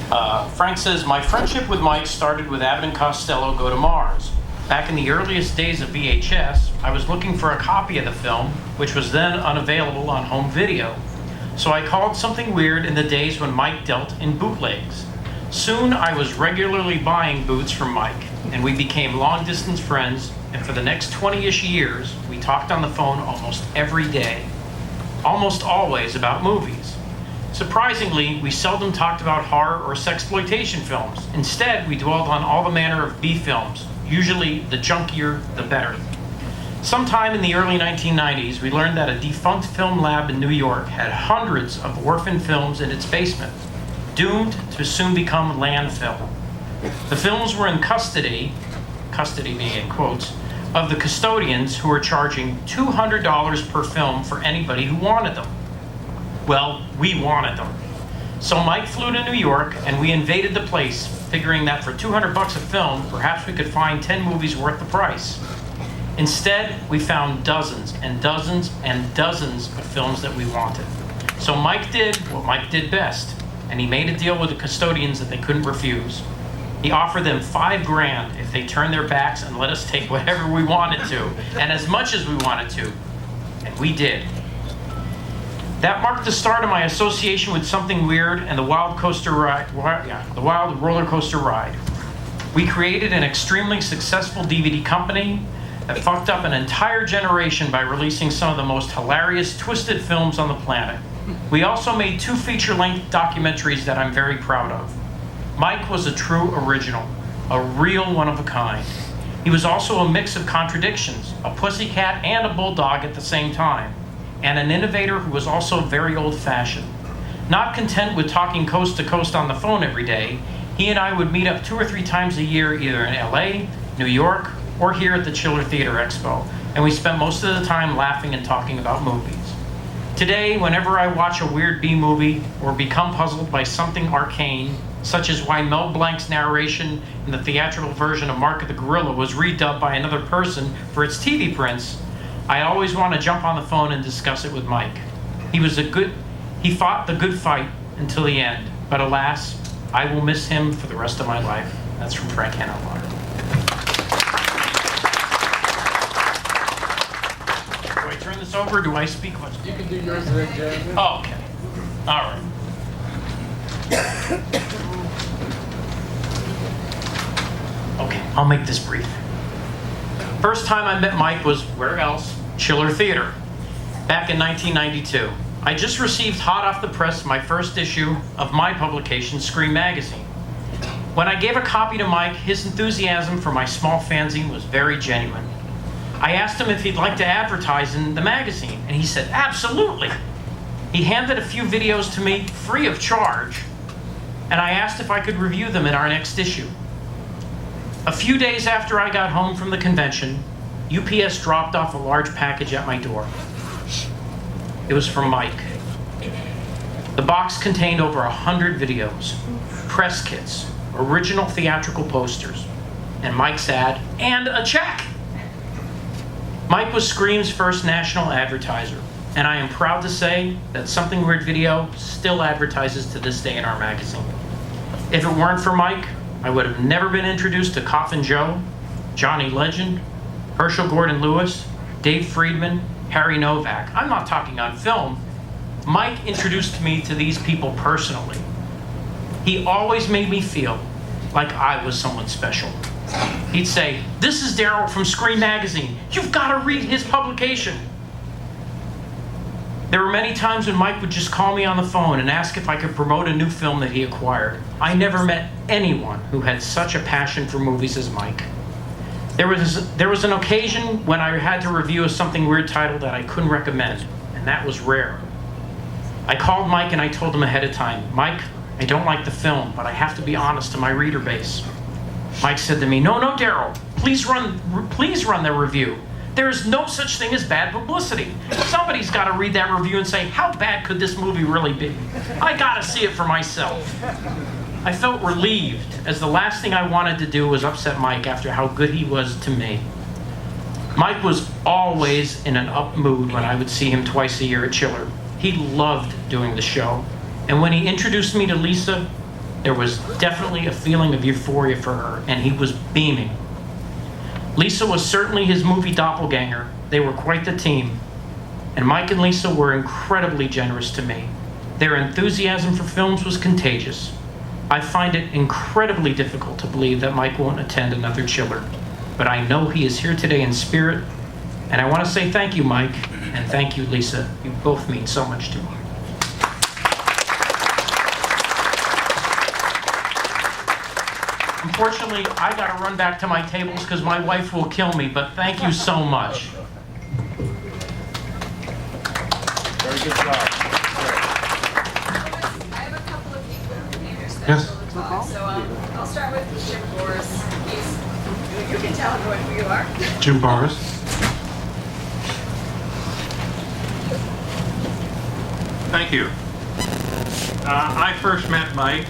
Frank says, my friendship with Mike started with Abbott and Costello Go to Mars. Back in the earliest days of VHS, I was looking for a copy of the film, which was then unavailable on home video. So I called something weird in the days when Mike dealt in bootlegs. Soon I was regularly buying boots from Mike, and we became long-distance friends, and for the next 20-ish years, we talked on the phone almost every day. Almost always about movies. Surprisingly, we seldom talked about horror or sexploitation films. Instead, we dwelled on all the manner of B films, usually the junkier, the better. Sometime in the early 1990s, we learned that a defunct film lab in New York had hundreds of orphan films in its basement, doomed to soon become landfill. The films were in custody being in quotes, of the custodians who were charging $200 per film for anybody who wanted them. Well, we wanted them. So Mike flew to New York and we invaded the place, figuring that for $200 a film, perhaps we could find 10 movies worth the price. Instead, we found dozens and dozens and dozens of films that we wanted. So Mike did what Mike did best, and he made a deal with the custodians that they couldn't refuse. He offered them $5,000 if they turned their backs and let us take whatever we wanted to, and as much as we wanted to, and we did. That marked the start of my association with something weird and the wild roller coaster ride. We created an extremely successful DVD company that fucked up an entire generation by releasing some of the most hilarious, twisted films on the planet. We also made 2 feature-length documentaries that I'm very proud of. Mike was a true original, a real one of a kind. He was also a mix of contradictions, a pussycat and a bulldog at the same time, and an innovator who was also very old-fashioned. Not content with talking coast to coast on the phone every day, he and I would meet up 2 or 3 times a year either in LA, New York, or here at the Chiller Theater Expo, and we spent most of the time laughing and talking about movies. Today, whenever I watch a weird B movie or become puzzled by something arcane, such as why Mel Blanc's narration in the theatrical version of Mark of the Gorilla was redubbed by another person for its TV prints, I always want to jump on the phone and discuss it with Mike. He fought the good fight until the end, but alas, I will miss him for the rest of my life. That's from Frank Hanauer. Do I turn this over or do I speak? You can do yours then, Jeremy. Oh, okay. All right. Okay, I'll make this brief. First time I met Mike was, where else? Chiller Theater, back in 1992. I just received hot off the press my first issue of my publication, Scream Magazine. When I gave a copy to Mike, his enthusiasm for my small fanzine was very genuine. I asked him if he'd like to advertise in the magazine, and he said, absolutely. He handed a few videos to me free of charge, and I asked if I could review them in our next issue. A few days after I got home from the convention, UPS dropped off a large package at my door. It was from Mike. The box contained over 100 videos, press kits, original theatrical posters, and Mike's ad, and a check. Mike was Scream's first national advertiser, and I am proud to say that Something Weird Video still advertises to this day in our magazine. If it weren't for Mike, I would have never been introduced to Coffin Joe, Johnny Legend, Herschel Gordon Lewis, Dave Friedman, Harry Novak. I'm not talking on film. Mike introduced me to these people personally. He always made me feel like I was someone special. He'd say, "This is Daryl from Scream Magazine. You've got to read his publication." There were many times when Mike would just call me on the phone and ask if I could promote a new film that he acquired. I never met anyone who had such a passion for movies as Mike. There was an occasion when I had to review a Something Weird title that I couldn't recommend, and that was rare. I called Mike and I told him ahead of time, "Mike, I don't like the film, but I have to be honest to my reader base." Mike said to me, No, Daryl, please run the review. There is no such thing as bad publicity. Somebody's got to read that review and say, how bad could this movie really be? I got to see it for myself. I felt relieved, as the last thing I wanted to do was upset Mike after how good he was to me. Mike was always in an up mood when I would see him twice a year at Chiller. He loved doing the show. And when he introduced me to Lisa, There was definitely a feeling of euphoria for her, and he was beaming. Lisa was certainly his movie doppelganger. They were quite the team. And Mike and Lisa were incredibly generous to me. Their enthusiasm for films was contagious. I find it incredibly difficult to believe that Mike won't attend another Chiller, but I know he is here today in spirit, and I want to say thank you, Mike, and thank you, Lisa. You both mean so much to me. Unfortunately, I gotta run back to my tables because my wife will kill me, but thank you so much. Very good job. I have a couple of people who came here Yes. special to talk. So I'll start with Jim Boris. You can tell everyone who you are. Jim Boris. Thank you. I first met Mike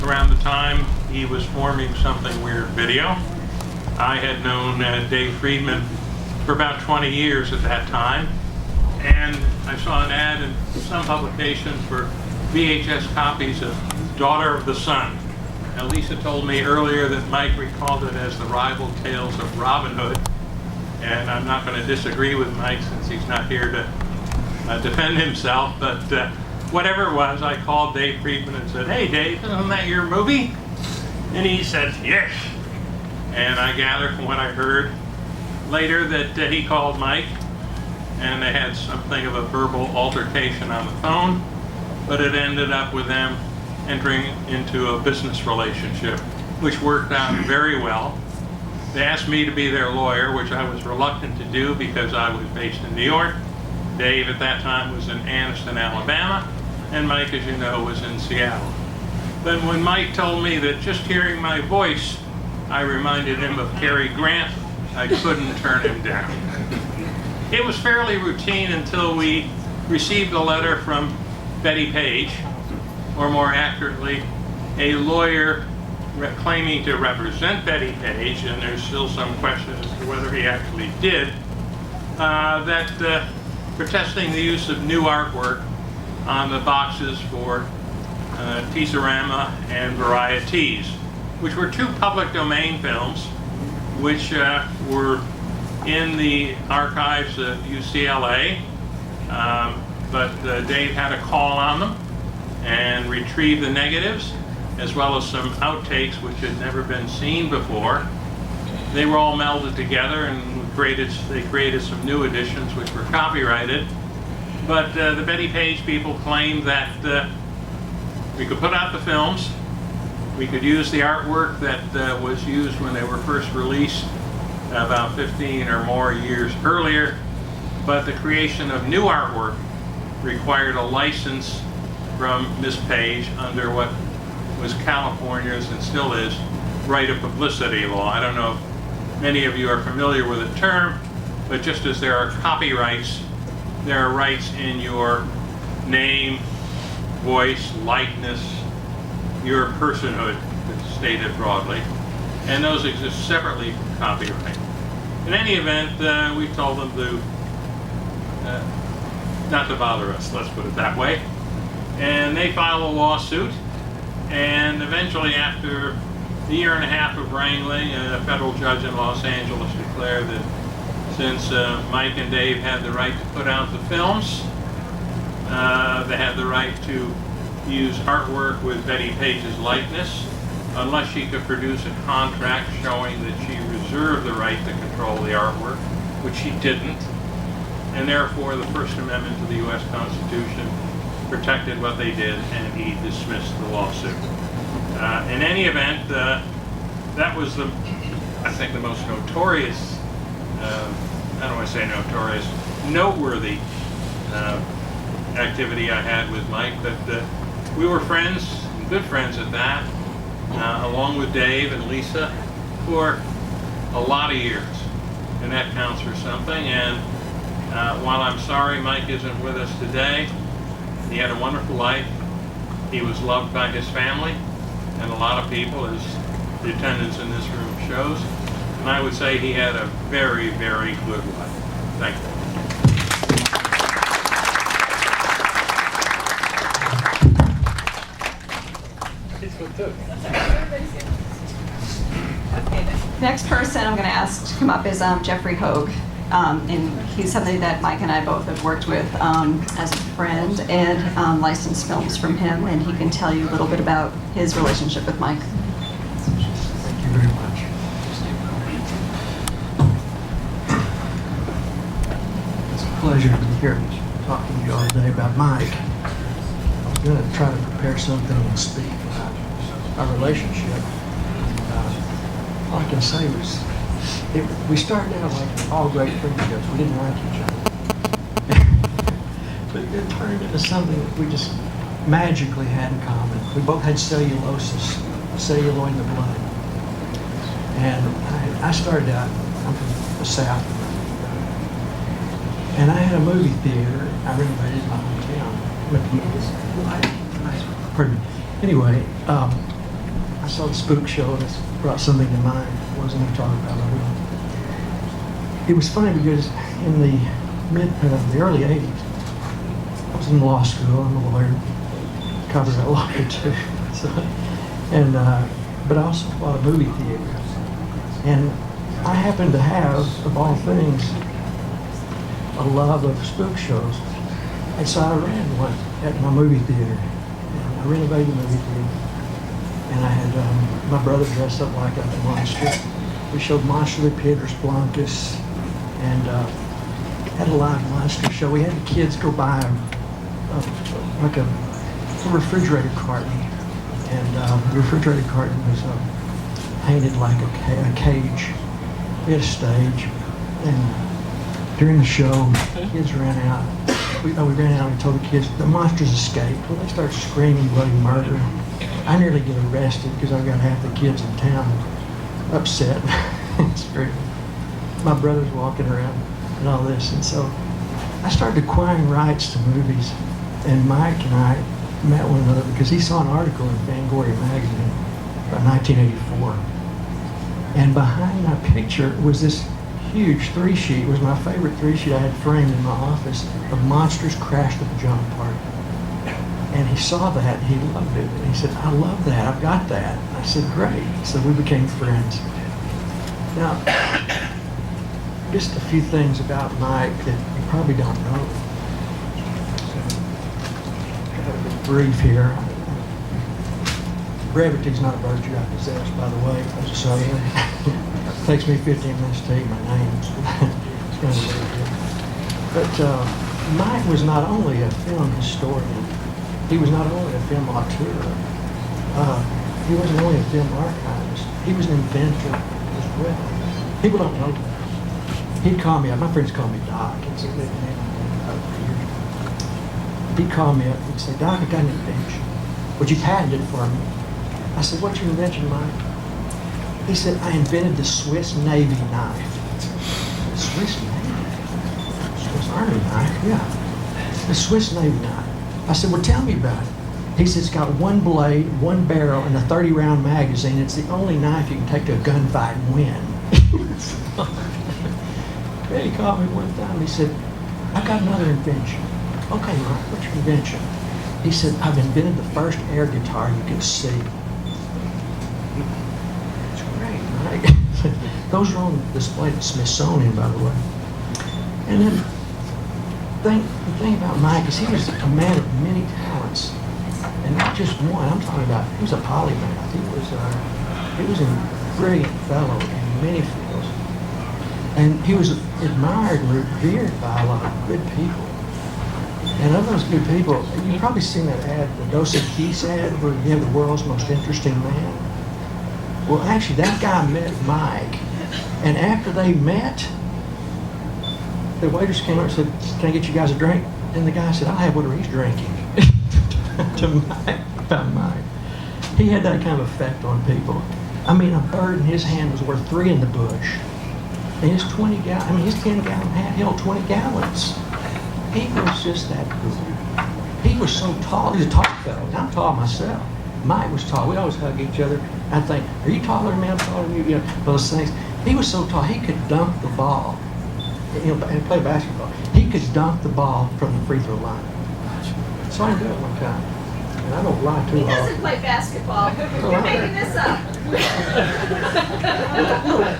around the time he was forming Something Weird Video. I had known Dave Friedman for about 20 years at that time, and I saw an ad in some publication for VHS copies of Daughter of the Sun. Now, Lisa told me earlier that Mike recalled it as the rival tales of Robin Hood, and I'm not going to disagree with Mike since he's not here to defend himself, but whatever it was, I called Dave Friedman and said, "Hey Dave, isn't that your movie?" And he said, "Yes." And I gather from what I heard later that he called Mike and they had something of a verbal altercation on the phone, but it ended up with them entering into a business relationship, which worked out very well. They asked me to be their lawyer, which I was reluctant to do because I was based in New York. Dave at that time was in Anniston, Alabama, and Mike, as you know, was in Seattle. Then when Mike told me that just hearing my voice, I reminded him of Cary Grant, I couldn't turn him down. It was fairly routine until we received a letter from Betty Page, or more accurately, a lawyer claiming to represent Betty Page, and there's still some question as to whether he actually did, protesting the use of new artwork on the boxes for Teaserama and Varieties, which were two public domain films which were in the archives at UCLA, but Dave had a call on them and retrieved the negatives as well as some outtakes which had never been seen before. They were all melded together and they created some new editions which were copyrighted. But the Betty Page people claimed that we could put out the films, we could use the artwork that was used when they were first released about 15 or more years earlier, but the creation of new artwork required a license from Miss Page under what was California's, and still is, right of publicity law. I don't know if many of you are familiar with the term, but just as there are copyrights, there are rights in your name, voice, likeness, your personhood, that's stated broadly, and those exist separately from copyright. In any event, we told them to not to bother us, let's put it that way. And they filed a lawsuit, and eventually after a year and a half of wrangling, a federal judge in Los Angeles declared that since Mike and Dave had the right to put out the films, they had the right to use artwork with Betty Page's likeness, unless she could produce a contract showing that she reserved the right to control the artwork, which she didn't, and therefore the First Amendment to the U.S. Constitution protected what they did, and he dismissed the lawsuit. In any event, that was I think the most notorious, how do I say notorious, noteworthy activity I had with Mike, but we were friends, good friends at that, along with Dave and Lisa for a lot of years, and that counts for something. And while I'm sorry Mike isn't with us today, he had a wonderful life. He was loved by his family and a lot of people, as the attendance in this room shows. And I would say he had a very, very good life. Thank you. Okay, the next person I'm going to ask to come up is Jeffrey Hogue. And he's somebody that Mike and I both have worked with as a friend and licensed films from him, and he can tell you a little bit about his relationship with Mike. Thank you very much. It's a pleasure to be here talking to you all today about Mike. I was going to try to prepare something and speak about our relationship. All I can say was, we started out like all great friendships. We didn't like each other. But it turned into something that we just magically had in common. We both had cellulosis, celluloid in the blood. And I started out, I'm from the South, and I had a movie theater. I renovated my hometown. Pardon me. Anyway, I saw the spook show, and it brought something to mind. I wasn't going to talk about it. It was funny because in the early 80s, I was in law school. I'm a lawyer, covered a lawyer too. So, but I also bought a movie theater. And I happened to have, of all things, a love of spook shows. And so I ran one at my movie theater. And I renovated the movie theater. And I had my brother dressed up like a monster. We showed Monster the Peter's Blancas and had a live monster show. We had the kids go buy like a refrigerator carton. And the refrigerator carton was painted like a cage. We had a stage, and during the show, the kids ran out. We ran out and told the kids, the monsters escaped. Well, they started screaming bloody murder. I nearly get arrested because I've got half the kids in town upset. It's great. My brother's walking around and all this, and so I started acquiring rights to movies, and Mike and I met one another because he saw an article in Fangoria magazine about 1984. And behind my picture was this huge 3-sheet. It was my favorite 3-sheet I had framed in my office of Monsters Crash the Pajama Party. And he saw that, and he loved it. And he said, I love that, I've got that. And I said, great. So we became friends. Now, just a few things about Mike that you probably don't know. Brief here. Brevity's not a virtue I possess, by the way, as a Southerner. It takes me 15 minutes to tell you my name. It's kind of weird. But Mike was not only a film historian, he was not only a film auteur, he wasn't only a film archivist, he was an inventor as well. People don't know that. He'd call me up, my friends call me Doc. It's a nickname he'd call me up and say, Doc, I got an invention. Would you patent it for me? I said, what's your invention, Mike? He said, I invented the Swiss Navy knife. The Swiss Navy? Swiss Army knife, yeah. The Swiss Navy knife. I said, well, tell me about it. He said, it's got one blade, one barrel, and a 30-round magazine. It's the only knife you can take to a gunfight and win. Then he called me one time. He said, I've got another invention. Okay, Mike, what's your invention? He said, I've invented the first air guitar you can see. It's great, Mike. Those are on display at the Smithsonian, by the way. And then the thing about Mike is he was a man of many talents, and not just one. I'm talking about he was a polymath. He was a brilliant fellow in many fields, and he was admired and revered by a lot of good people. And of those good people, you've probably seen that ad, the Dos Equis ad, where you have the world's most interesting man. Well, actually, that guy met Mike, and after they met, the waiters came up and said, can I get you guys a drink? And the guy said, I'll have whatever he's drinking. to Mike. He had that kind of effect on people. I mean, a bird in his hand was worth 3 in the bush. And his 10-gallon hat held 20 gallons. He was just that good. He was so tall. He's a tall fellow. I'm tall myself. Mike was tall. We always hug each other. I think, are you taller than me? I'm taller than you. You know, those things. He was so tall, he could dunk the ball. You know, and play basketball. He could dunk the ball from the free throw line. So I did it one time. and I don't lie too He hard. doesn't play basketball. You're making this up.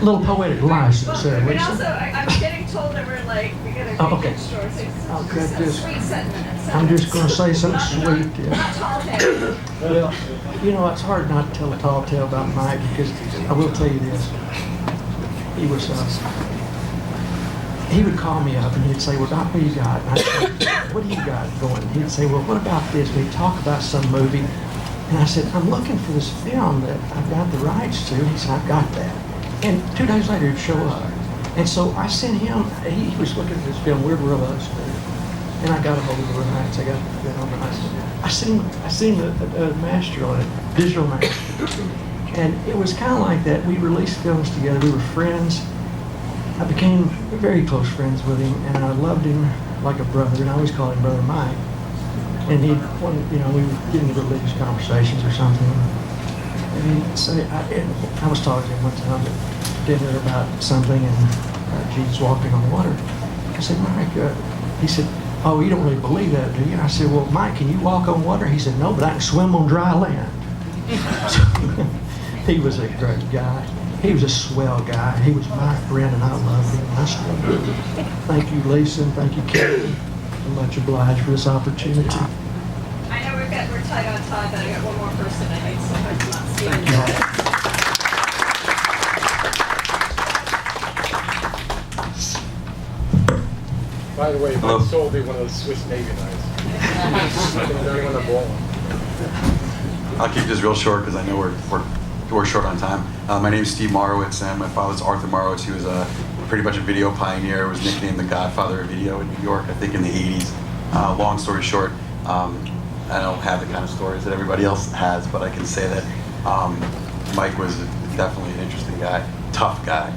Little poetic license there, And Lisa. also, I'm getting told that we're like, we gotta Oh, make okay. it short. I'll cut Some this. sweet sentiment. I'm just going to say something sweet. Not Yeah. tall tales. Well, you know, it's hard not to tell a tall tale about Mike because I will tell you this. He was, he would call me up and he'd say, well, Doc, what do you got? And I'd say, what do you got going? He'd say, well, what about this? And he'd talk about some movie. And I said, I'm looking for this film that I've got the rights to. He said, I've got that. And 2 days later, he'd show up. And so I sent him, he was looking at this film, Weird World of Us. And I got a hold of the rights. I got it on the rights. I seen the master on it, digital master. And it was kind of like that. We released films together. We were friends. I became very close friends with him, and I loved him like a brother. And I always called him Brother Mike. And we would get into religious conversations or something. And he'd say, I was talking to him one time at dinner about something, and Jesus walking on water. I said, Mike, he said, oh, you don't really believe that, do you? I said, well, Mike, can you walk on water? He said, no, but I can swim on dry land. He was a great guy. He was a swell guy. He was my friend, and I loved him. I still do. Thank you, Lisa, and thank you, Karen. I'm much obliged for this opportunity. I know we're tight on time, but I got one more person I need, so I'm not seeing By the way, Mike sold me one of those Swiss Navy knives. I think they're on the ball. I'll keep this real short because I know we're short on time. My name is Steve Marowitz, and my father's Arthur Marowitz. He was pretty much a video pioneer. Was nicknamed the Godfather of video in New York, I think in the 80s. Long story short, I don't have the kind of stories that everybody else has, but I can say that Mike was definitely an interesting guy, tough guy,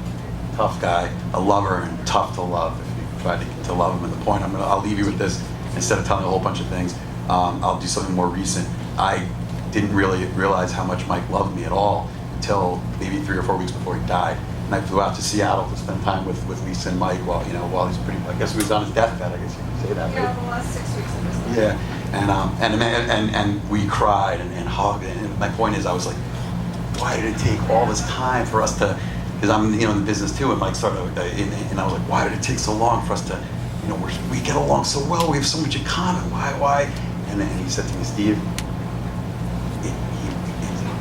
a lover, and tough to love if you tried to love him. And the point I'll leave you with this, instead of telling a whole bunch of things, I'll do something more recent. I didn't really realize how much Mike loved me at all until maybe 3 or 4 weeks before he died. And I flew out to Seattle to spend time with Lisa and Mike while he's I guess he was on his deathbed, I guess you could say that. Yeah, Right? the last 6 weeks of his life. Yeah, and we cried and hugged. And my point is, I was like, why did it take all this time for us to? Because I'm in the business too, and Mike started, and I was like, why did it take so long for us to? We get along so well. We have so much in common. Why? And then he said to me, Steve,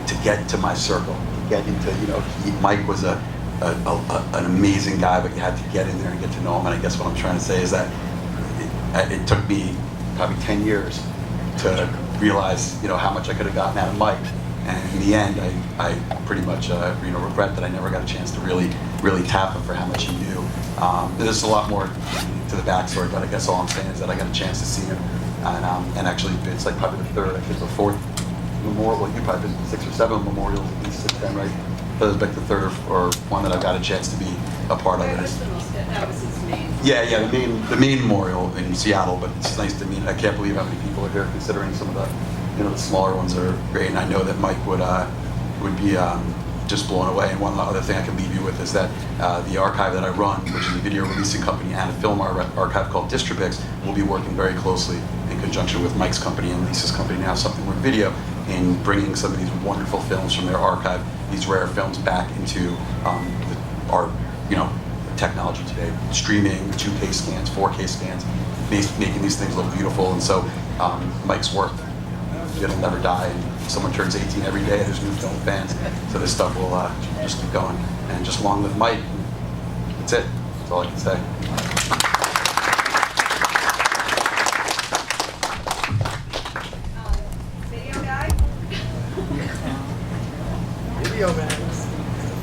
to get to my circle, to get into, Mike was an amazing guy, but you had to get in there and get to know him. And I guess what I'm trying to say is that it took me probably 10 years to realize, how much I could have gotten out of Mike. And in the end, I pretty much, regret that I never got a chance to really tap him for how much he knew. There's a lot more to the backstory, but I guess all I'm saying is that I got a chance to see him, and actually, it's like probably the third, I think the fourth memorial. Well, you probably been 6 or 7 memorials, at least 6, 10, right? But it was like the third or one that I got a chance to be a part of. That was his main. Yeah, the main memorial in Seattle, but it's nice to meet. I can't believe how many people are here, considering some of the smaller ones are great. And I know that Mike would be just blown away. And one other thing I can leave you with is that the archive that I run, which is a video releasing company and a film archive called Distribix, will be working very closely in conjunction with Mike's company and Lisa's company, now Something Word Video, in bringing some of these wonderful films from their archive, these rare films, back into our technology today, streaming, 2K scans, 4K scans, making these things look beautiful. And so Mike's work, it'll never die. And someone turns 18 every day, there's new film fans. So this stuff will just keep going. And just along with Mike, that's it. That's all I can say. Video guy? Video man.